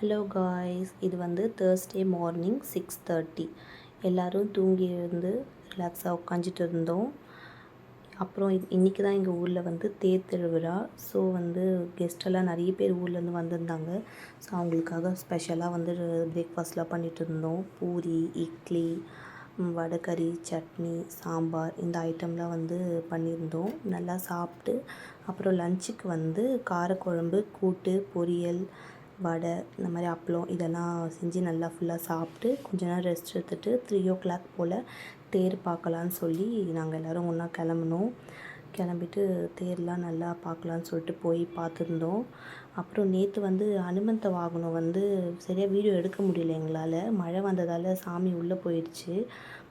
Hello guys, இது வந்து Thursday morning 6:30. எல்லோரும் தூங்கி எழுந்து ரிலாக்ஸாக உட்காந்துட்டு இருந்தோம். அப்புறம் இன்றைக்கி தான் எங்கள் ஊரில் வந்து தேர் திருவிழா. ஸோ வந்து கெஸ்டெல்லாம் நிறைய பேர் ஊர்லேருந்து வந்திருந்தாங்க. ஸோ அவங்களுக்காக ஸ்பெஷலாக வந்து பிரேக்ஃபாஸ்ட்லாம் பண்ணிகிட்டு இருந்தோம். பூரி, இட்லி, வடைக்கறி, சட்னி, சாம்பார் இந்த ஐட்டம்லாம் வந்து பண்ணியிருந்தோம். நல்லா சாப்பிட்டு அப்புறம் லஞ்சுக்கு வந்து காரக்குழம்பு, கூட்டு, பொரியல், வடை, இந்த மாதிரி அப்பளம் இதெல்லாம் செஞ்சு நல்லா ஃபுல்லாக சாப்பிட்டு கொஞ்ச நேரம் ரெஸ்ட் எடுத்துகிட்டு 3 o'clock போல் தேர் பார்க்கலான்னு சொல்லி நாங்கள் எல்லோரும் ஒன்றா கிளம்பிட்டு தேர்லாம் நல்லா பார்க்கலான்னு சொல்லிட்டு போய் பார்த்துருந்தோம். அப்புறம் நேற்று வந்து அனுமந்த வாகனம் வந்து சரியாக வீடியோ எடுக்க முடியல எங்களால். மழை வந்ததால் சாமி உள்ளே போயிடுச்சு.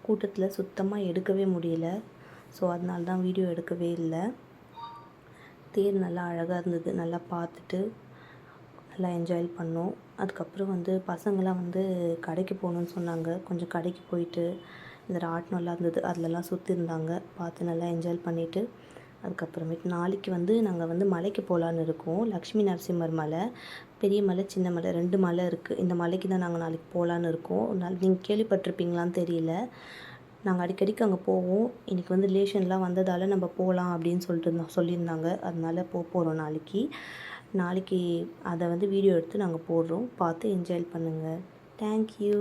கூட்டத்தில் சுத்தமாக எடுக்கவே முடியல. ஸோ அதனால தான் வீடியோ எடுக்கவே இல்லை. தேர் நல்லா அழகாக இருந்தது. நல்லா பார்த்துட்டு நல்லா என்ஜாய் பண்ணோம். அதுக்கப்புறம் வந்து பசங்களாம் வந்து கடைக்கு போகணுன்னு சொன்னாங்க. கொஞ்சம் கடைக்கு போயிட்டு இந்த ராட்டினம்லாம் இருந்தது, அதிலலாம் சுற்றிருந்தாங்க. பார்த்து நல்லா என்ஜாய் பண்ணிவிட்டு அதுக்கப்புறமேட்டு நாளைக்கு வந்து நாங்கள் வந்து மலைக்கு போகலான்னு இருக்கோம். லக்ஷ்மி நரசிம்மர் மலை, பெரிய மலை, சின்ன மலை 2 மலை இருக்குது. இந்த மலைக்கு தான் நாங்கள் நாளைக்கு போகலான்னு இருக்கோம். நீங்கள் கேள்விப்பட்டிருப்பீங்களான்னு தெரியல. நாங்கள் அடிக்கடிக்கு அங்கே போவோம். இன்றைக்கி வந்து ரிலேஷன்லாம் வந்ததால் நம்ம போகலாம் அப்படின்னு சொல்லியிருந்தாங்க. அதனால போகிறோம் நாளைக்கு அதை வந்து வீடியோ எடுத்து நாங்கள் போடுறோம். பார்த்து என்ஜாய் பண்ணுங்கள். தேங்க்யூ.